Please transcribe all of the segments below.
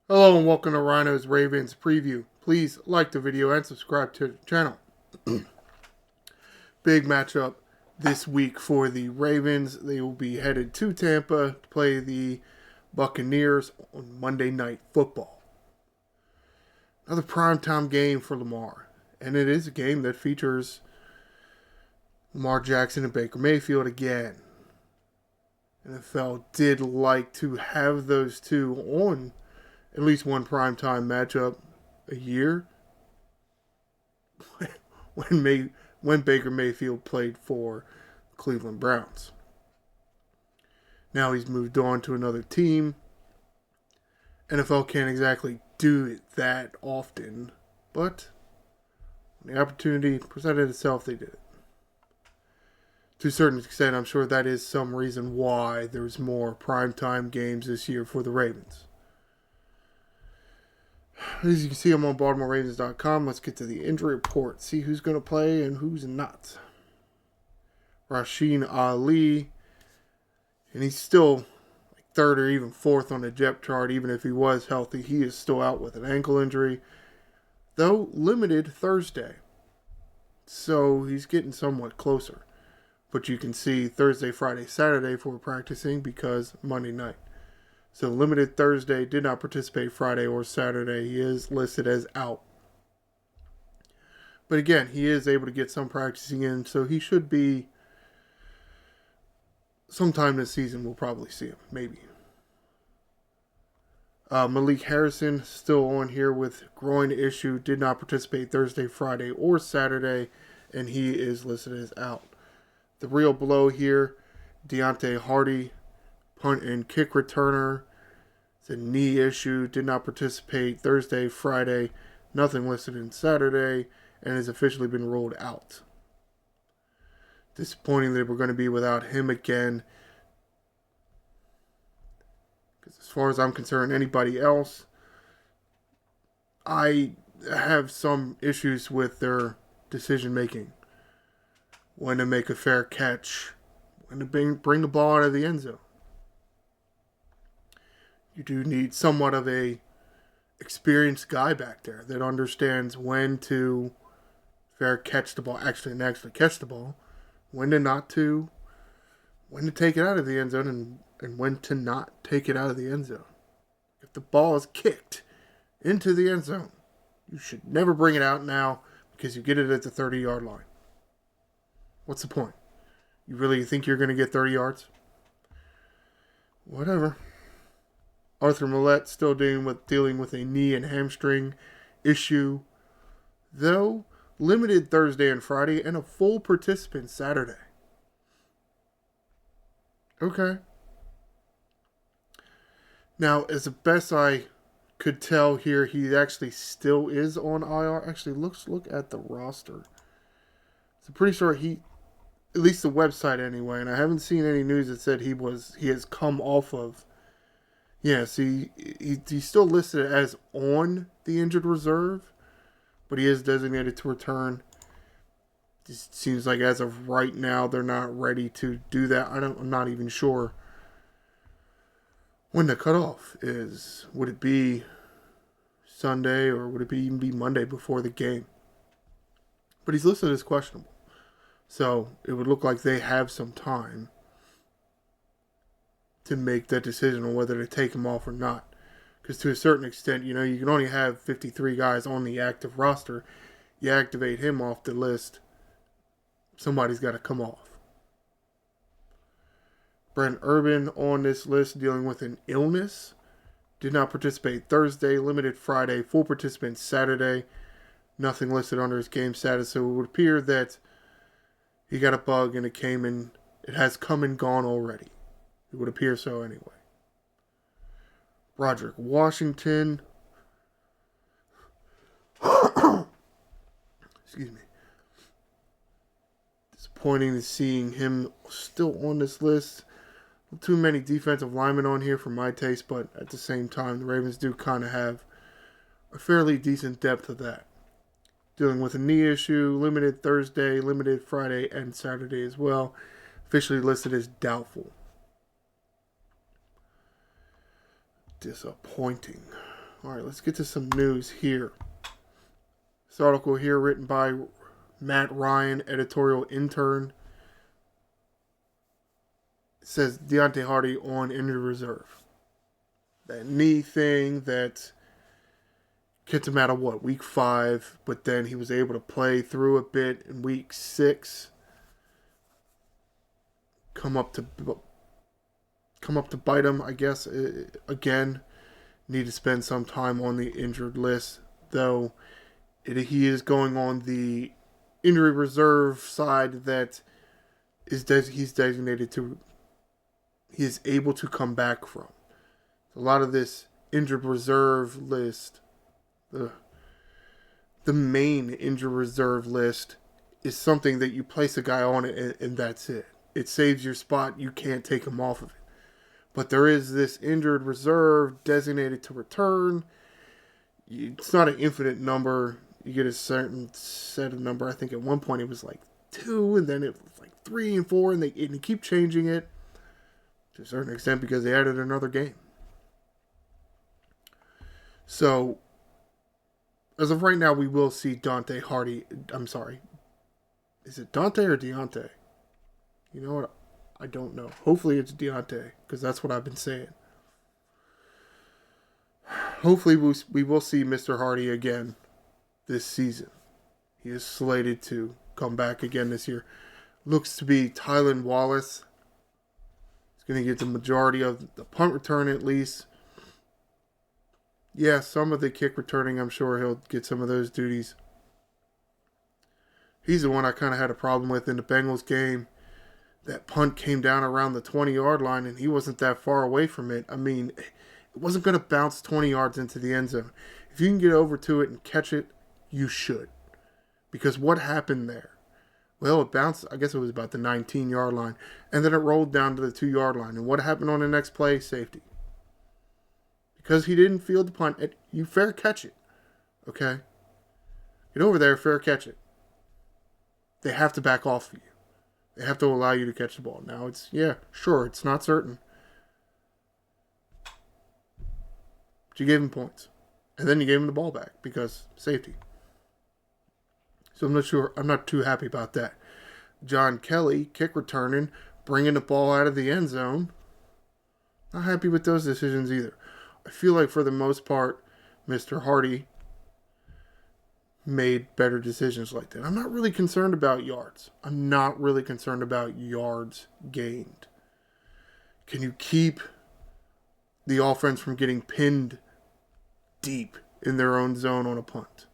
Hello and welcome to Ryno's Ravens preview. Please like the video and subscribe to the channel. Big matchup this week for the Ravens. They will be headed to Tampa to play the Buccaneers on Monday Night Football. Another primetime game for Lamar. And it is a game that features Lamar Jackson and Baker Mayfield again. NFL did like to have those two on at least one primetime matchup a year when Baker Mayfield played for Cleveland Browns. Now he's moved on to another team. NFL can't exactly do it that often, but when the opportunity presented itself, they did it. To a certain extent, I'm sure that is some reason why there's more primetime games this year for the Ravens. As you can see, I'm on BaltimoreRavens.com. Let's get to the injury report. See who's going to play and who's not. Rasheen Ali, and he's still third or even fourth on the depth chart. Even if he was healthy, he is still out with an ankle injury, though limited Thursday. So he's getting somewhat closer. But you can see Thursday, Friday, Saturday for practicing because Monday night. So limited Thursday, did not participate Friday or Saturday. He is listed as out. But again, he is able to get some practicing in, so he should be sometime this season. We'll probably see him, maybe. Malik Harrison still on here with groin issue. Did not participate Thursday, Friday, or Saturday, and he is listed as out. The real blow here, Deontay Hardy, punt and kick returner. It's a knee issue. Did not participate Thursday, Friday. Nothing listed in Saturday. And has officially been ruled out. Disappointing that we're going to be without him again. Because as far as I'm concerned, anybody else, I have some issues with their decision making. When to make a fair catch. When to bring the ball out of the end zone. You do need somewhat of a experienced guy back there that understands when to fair catch the ball, actually catch the ball, when to take it out of the end zone, and when to not take it out of the end zone. If the ball is kicked into the end zone, you should never bring it out now because you get it at the 30-yard line. What's the point? You really think you're going to get 30 yards? Whatever. Arthur Millette still dealing with a knee and hamstring issue, though limited Thursday and Friday and a full participant Saturday. Okay. Now, as the best I could tell here, he actually still is on IR. Actually, look at the roster. So pretty sure at least the website anyway, and I haven't seen any news that said he has come off of. Yeah, see, he's still listed as on the injured reserve, but he is designated to return. It seems like as of right now, they're not ready to do that. I'm not even sure when the cutoff is. Would it be Sunday or would it even be Monday before the game? But he's listed as questionable. So it would look like they have some time to make that decision on whether to take him off or not. Because to a certain extent, you can only have 53 guys on the active roster. You activate him off the list, somebody's got to come off. Brent Urban on this list dealing with an illness. Did not participate Thursday, limited Friday, full participant Saturday. Nothing listed under his game status, so it would appear that he got a bug and it has come and gone already. It would appear so anyway. Roderick Washington. Excuse me. Disappointing to seeing him still on this list. Too many defensive linemen on here for my taste, but at the same time, the Ravens do kind of have a fairly decent depth of that. Dealing with a knee issue, limited Thursday, limited Friday, and Saturday as well. Officially listed as doubtful. Disappointing. All right, let's get to some news here. This article here written by Matt Ryan, editorial intern. It says Deontay Hardy on injured reserve. That knee thing that kept him out of week 5, but then he was able to play through a bit in week 6. Come up to bite him, I guess. Again, need to spend some time on the injured list, though he is going on the injury reserve side that he's designated to. He is able to come back from. A lot of this injured reserve list, the main injured reserve list, is something that you place a guy on it and that's it. It saves your spot. You can't take him off of it. But there is this injured reserve designated to return. It's not an infinite number. You get a certain set of number. I think at one point it was like 2, and then it was like 3 and 4, and they keep changing it to a certain extent because they added another game. So, as of right now, we will see Dante Hardy. I'm sorry. Is it Dante or Deontay? You know what? I don't know. Hopefully it's Deontay, because that's what I've been saying. Hopefully we will see Mr. Hardy again this season. He is slated to come back again this year. Looks to be Tylan Wallace. He's going to get the majority of the punt return at least. Yeah, some of the kick returning, I'm sure he'll get some of those duties. He's the one I kind of had a problem with in the Bengals game. That punt came down around the 20-yard line, and he wasn't that far away from it. I mean, it wasn't going to bounce 20 yards into the end zone. If you can get over to it and catch it, you should. Because what happened there? Well, it bounced, I guess it was about the 19-yard line, and then it rolled down to the 2-yard line. And what happened on the next play? Safety. Because he didn't field the punt, you fair catch it. Okay? Get over there, fair catch it. They have to back off of you. They have to allow you to catch the ball. Now, it's not certain. But you gave him points. And then you gave him the ball back because safety. So I'm not too happy about that. John Kelly, kick returning, bringing the ball out of the end zone. Not happy with those decisions either. I feel like for the most part, Mr. Hardy made better decisions like that. I'm not really concerned about yards. I'm not really concerned about yards gained. Can you keep the offense from getting pinned deep in their own zone on a punt?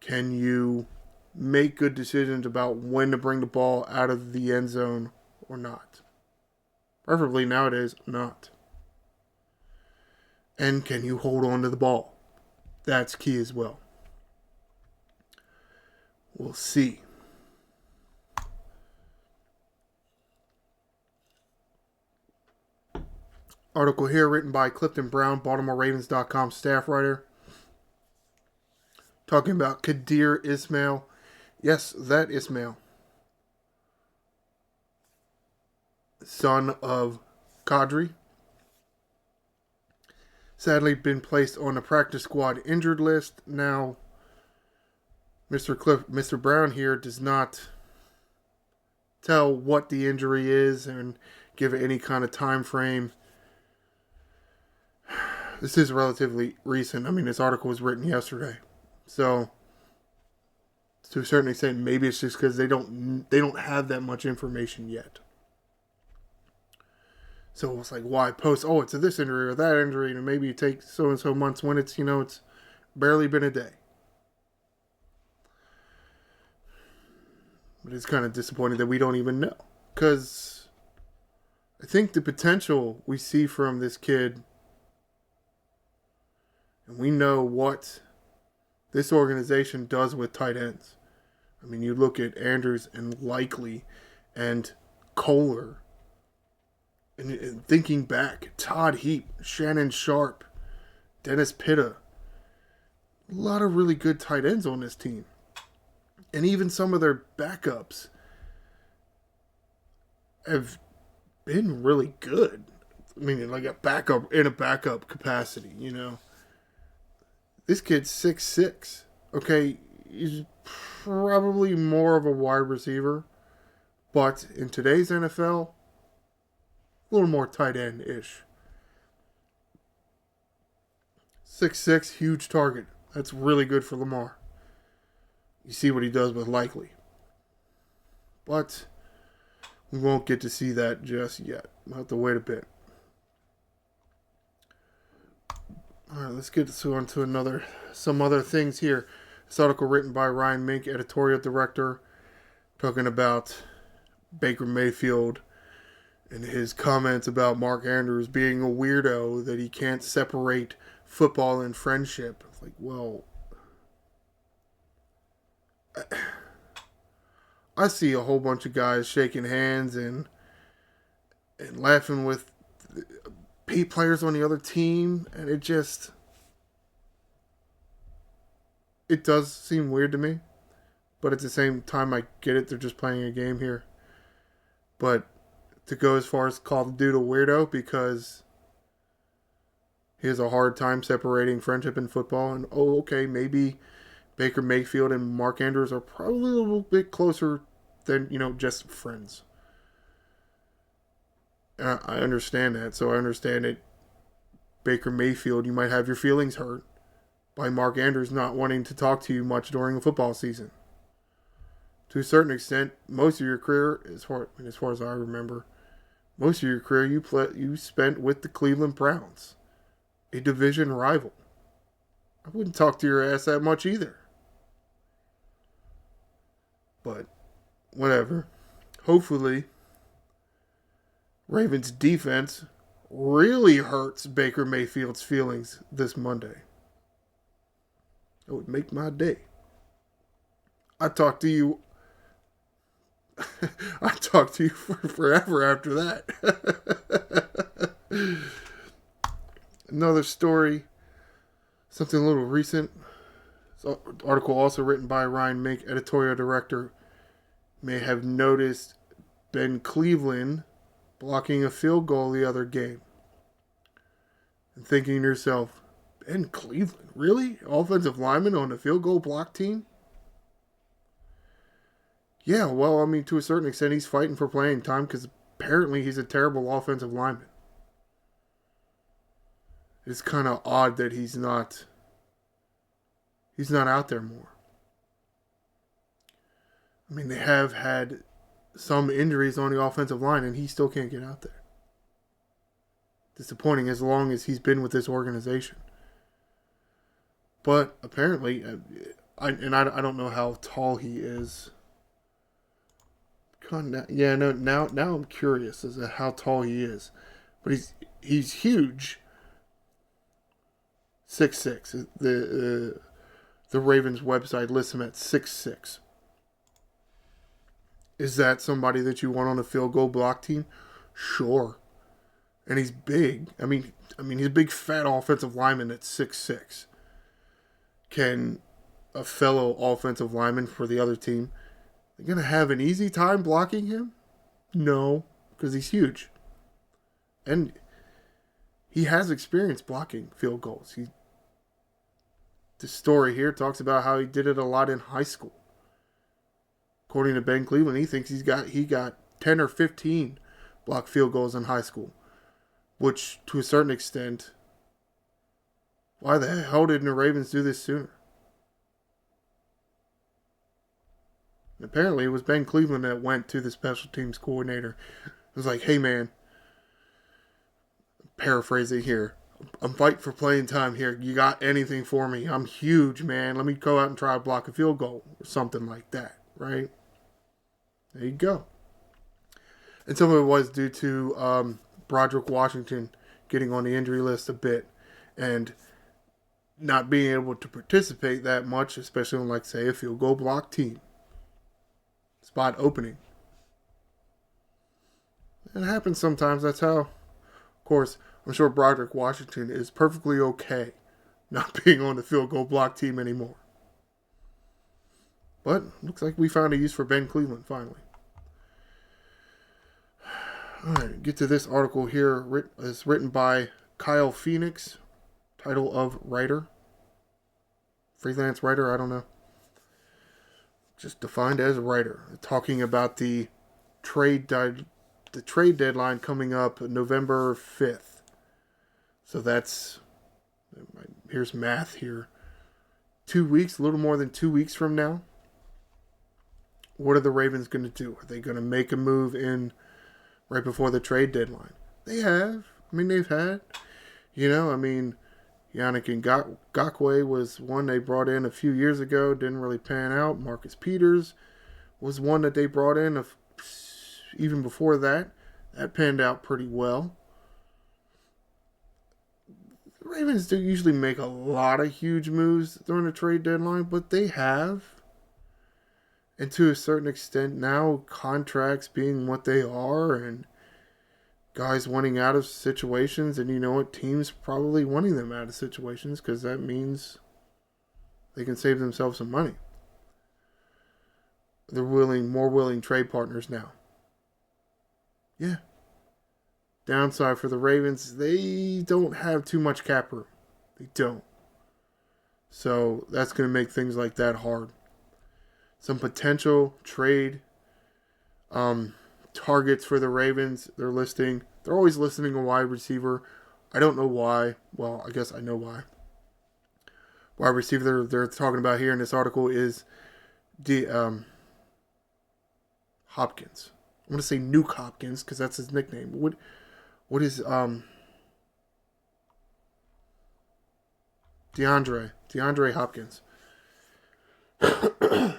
Can you make good decisions about when to bring the ball out of the end zone or not? Preferably nowadays, not. And can you hold on to the ball? That's key as well. We'll see. Article here written by Clifton Brown, BaltimoreRavens.com staff writer. Talking about Kadir Ismail. Yes, that Ismail. Son of Kadri. Sadly been placed on the practice squad injured list. Now, Mr. Brown here does not tell what the injury is and give any kind of time frame. This is relatively recent. I mean, this article was written yesterday. So, to a certain extent, maybe it's just because they don't have that much information yet. So it's like, why post, it's this injury or that injury, and maybe you take so-and-so months when it's barely been a day. But it's kind of disappointing that we don't even know. Because I think the potential we see from this kid, and we know what this organization does with tight ends. I mean, you look at Andrews and Likely and Kohler. And thinking back, Todd Heap, Shannon Sharp, Dennis Pitta. A lot of really good tight ends on this team. And even some of their backups have been really good. I mean, like a backup in a backup capacity, This kid's 6'6". Okay, he's probably more of a wide receiver, but in today's NFL, a little more tight end-ish. 6'6", huge target. That's really good for Lamar. You see what he does with Likely. But we won't get to see that just yet. We'll have to wait a bit. Alright, let's get on to some other things here. This article written by Ryan Mink, editorial director, talking about Baker Mayfield and his comments about Mark Andrews being a weirdo, that he can't separate football and friendship. It's like, well, I see a whole bunch of guys shaking hands and laughing with players on the other team, and it does seem weird to me. But at the same time, I get it. They're just playing a game here. But to go as far as call the dude a weirdo because he has a hard time separating friendship and football, and okay, maybe Baker Mayfield and Mark Andrews are probably a little bit closer than, just friends. And I understand that. So I understand that Baker Mayfield, you might have your feelings hurt by Mark Andrews not wanting to talk to you much during a football season. To a certain extent, most of your career, as far as I remember, most of your career you spent with the Cleveland Browns, a division rival. I wouldn't talk to your ass that much either. But whatever. Hopefully, Ravens defense really hurts Baker Mayfield's feelings this Monday. It would make my day. I talk to you forever after that. Another story, something a little recent. This article also written by Ryan Mink, editorial director, may have noticed Ben Cleveland blocking a field goal the other game. And thinking to yourself, Ben Cleveland, really? Offensive lineman on the field goal block team? Yeah, well, I mean, to a certain extent, he's fighting for playing time because apparently he's a terrible offensive lineman. It's kind of odd that he's not out there more. I mean, they have had some injuries on the offensive line, and he still can't get out there. Disappointing as long as he's been with this organization. But apparently, I don't know how tall he is. Now I'm curious as to how tall he is. But he's huge. 6'6". The Ravens website lists him at 6'6". Is that somebody that you want on a field goal block team? Sure. And he's big. I mean he's a big fat offensive lineman at 6'6". Can a fellow offensive lineman for the other team, they're going to have an easy time blocking him? No, because he's huge. And he has experience blocking field goals. The story here talks about how he did it a lot in high school. According to Ben Cleveland, he thinks he got 10 or 15 blocked field goals in high school. Which, to a certain extent, why the hell didn't the Ravens do this sooner? And apparently, it was Ben Cleveland that went to the special teams coordinator. It was like, hey man, paraphrasing here, I'm fighting for playing time here. You got anything for me? I'm huge, man. Let me go out and try to block a field goal or something like that, right? There you go. And some of it was due to Broderick Washington getting on the injury list a bit and not being able to participate that much, especially on, like, say, a field goal block team. Spot opening. It happens sometimes. That's how, of course, I'm sure Broderick Washington is perfectly okay not being on the field goal block team anymore. But looks like we found a use for Ben Cleveland finally. Alright, get to this article here. It's written by Kyle Phoenix, title of writer. freelance writer, I don't know. Just defined as a writer. Talking about the trade deadline coming up November 5th. So that's, here's math here. 2 weeks, a little more than 2 weeks from now. What are the Ravens going to do? Are they going to make a move in right before the trade deadline? They have. I mean, they've had. Yannick Ngakoue was one they brought in a few years ago. Didn't really pan out. Marcus Peters was one that they brought in even before that. That panned out pretty well. The Ravens don't usually make a lot of huge moves during the trade deadline, but they have. And to a certain extent now, contracts being what they are and guys wanting out of situations, and you know what, teams probably wanting them out of situations because that means they can save themselves some money. They're more willing trade partners now. Yeah. Downside for the Ravens, they don't have too much cap room. They don't. So that's going to make things like that hard. Some potential trade targets for the Ravens. They're always listing a wide receiver. I don't know why. Well, I guess I know why. Wide receiver they're talking about here in this article is Hopkins. I want to say Nuke Hopkins because that's his nickname. What is DeAndre Hopkins. I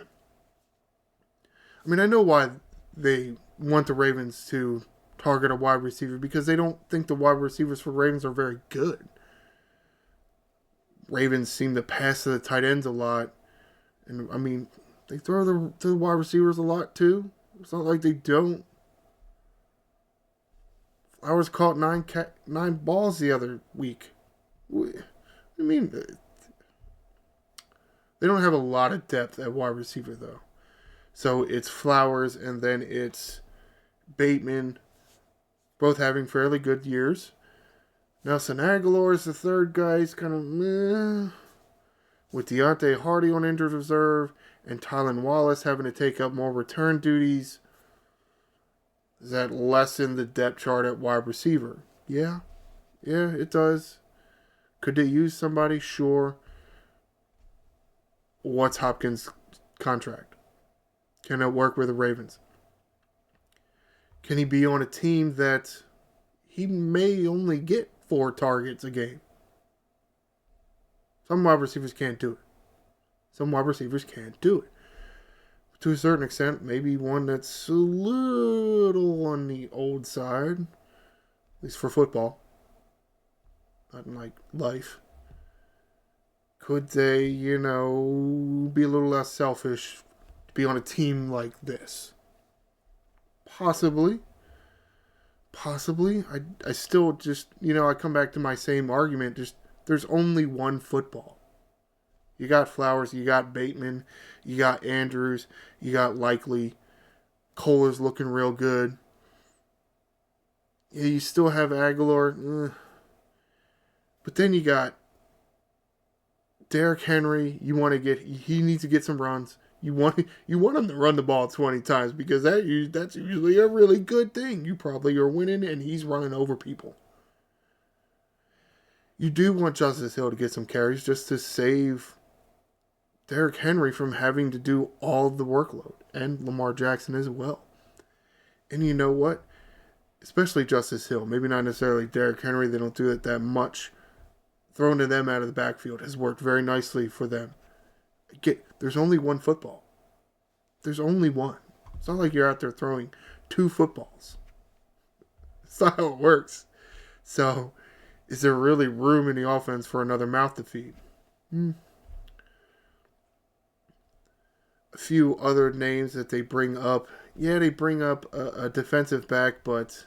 mean, I know why they want the Ravens to target a wide receiver because they don't think the wide receivers for Ravens are very good. Ravens seem to pass to the tight ends a lot. And, I mean, they throw to the wide receivers a lot, too. It's not like they don't. Flowers caught nine balls the other week. I mean, they don't have a lot of depth at wide receiver, though. So it's Flowers and then it's Bateman, both having fairly good years. Nelson Aguilar is the third guy. He's kind of meh. With Deontay Hardy on injured reserve and Tylan Wallace having to take up more return duties. Does that lessen the depth chart at wide receiver? Yeah, it does. Could they use somebody? Sure. What's Hopkins' contract? Can it work with the Ravens? Can he be on a team that he may only get 4 targets a game? Some wide receivers can't do it. To a certain extent, maybe one that's a little on the old side, at least for football, not in like life. Could they, be a little less selfish to be on a team like this? Possibly. I still just, I come back to my same argument. Just, there's only one football. You got Flowers, you got Bateman, you got Andrews, you got Likely. Cole is looking real good. Yeah, you still have Aguilar. But then you got Derrick Henry. He needs to get some runs. You want him to run the ball 20 times because that's usually a really good thing. You probably are winning and he's running over people. You do want Justice Hill to get some carries just to save Derrick Henry from having to do all of the workload, and Lamar Jackson as well. And you know what? Especially Justice Hill, maybe not necessarily Derrick Henry, they don't do it that much. Throwing to them out of the backfield has worked very nicely for them. There's only one football. There's only one. It's not like you're out there throwing 2 footballs. That's not how it works. So, is there really room in the offense for another mouth to feed? A few other names that they bring up. Yeah, they bring up a defensive back, but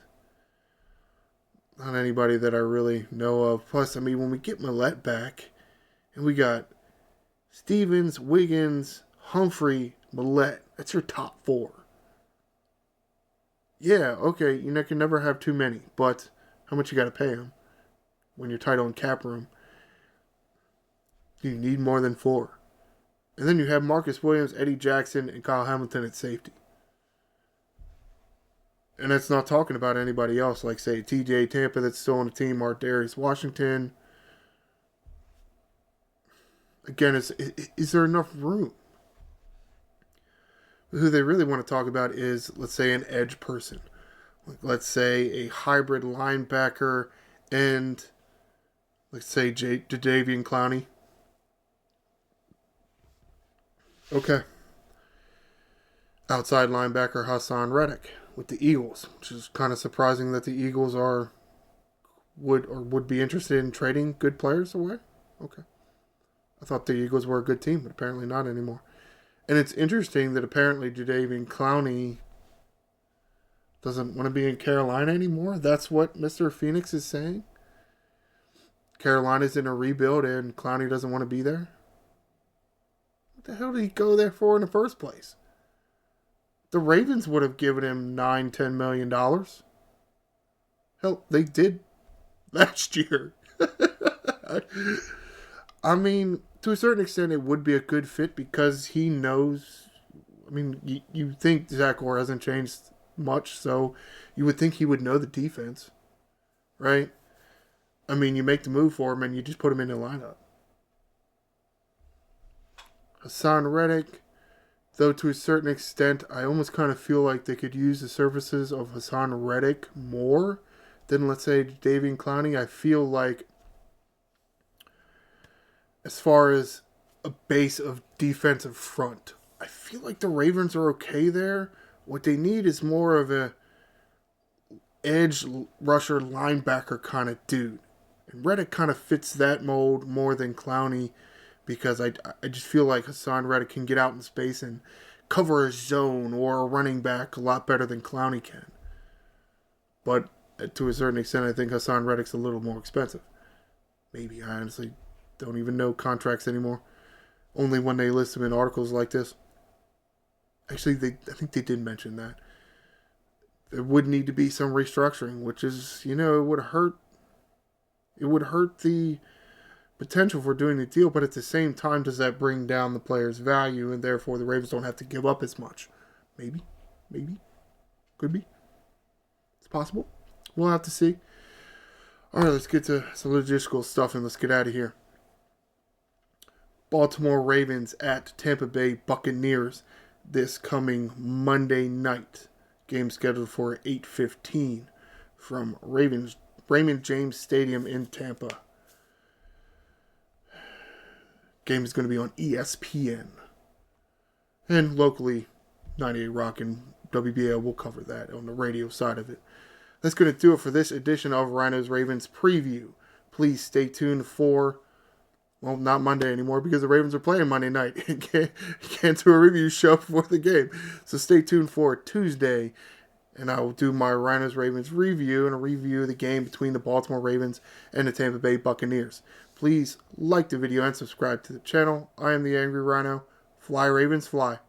not anybody that I really know of. Plus, I mean, when we get Millette back, and we got Stevens, Wiggins, Humphrey, Millette, that's your top 4. Yeah, okay, you can never have too many, but how much you got to pay them when you're tight on cap room? You need more than 4. And then you have Marcus Williams, Eddie Jackson, and Kyle Hamilton at safety. And that's not talking about anybody else, like, say, TJ Tampa that's still on the team, or Darius Washington. Again, is there enough room? Who they really want to talk about is, let's say, an edge person. Like, let's say a hybrid linebacker and, let's say, Jadeveon Clowney. Okay. Outside linebacker Hassan Reddick with the Eagles, which is kind of surprising that the Eagles would be interested in trading good players away. Okay. I thought the Eagles were a good team, but apparently not anymore. And it's interesting that apparently Jadeveon Clowney doesn't want to be in Carolina anymore. That's what Mr. Phoenix is saying. Carolina's in a rebuild and Clowney doesn't want to be there. What the hell did he go there for in the first place? The Ravens would have given him $9-10 million. Hell, they did last year. I mean, to a certain extent, it would be a good fit because he knows. I mean, you think Zach Orr hasn't changed much, so you would think he would know the defense, right? I mean, you make the move for him and you just put him in the lineup. Hassan Reddick, though to a certain extent, I almost kind of feel like they could use the services of Hassan Reddick more than, let's say, Jadeveon Clowney. I feel like, as far as a base of defensive front, I feel like the Ravens are okay there. What they need is more of a edge rusher linebacker kind of dude. And Reddick kind of fits that mold more than Clowney, because I just feel like Hassan Reddick can get out in space and cover a zone or a running back a lot better than Clowney can. But to a certain extent, I think Hassan Reddick's a little more expensive. Maybe. I honestly don't even know contracts anymore. Only when they list them in articles like this. Actually, I think they did mention that. There would need to be some restructuring, which is, it would hurt. It would hurt the potential for doing the deal, but at the same time, does that bring down the player's value, and therefore the Ravens don't have to give up as much? Maybe. Could be. It's possible. We'll have to see. All right, let's get to some logistical stuff and let's get out of here. Baltimore Ravens at Tampa Bay Buccaneers this coming Monday night. Game scheduled for 8:15 from Raymond James Stadium in Tampa. Game is going to be on ESPN. And locally, 98 Rock and WBL will cover that on the radio side of it. That's going to do it for this edition of Ryno's Ravens Preview. Please stay tuned for, well, not Monday anymore because the Ravens are playing Monday night. Can't do a review show before the game. So stay tuned for Tuesday, and I will do my Ryno's Ravens review and a review of the game between the Baltimore Ravens and the Tampa Bay Buccaneers. Please like the video and subscribe to the channel. I am the Angry Ryno. Fly Ravens, fly.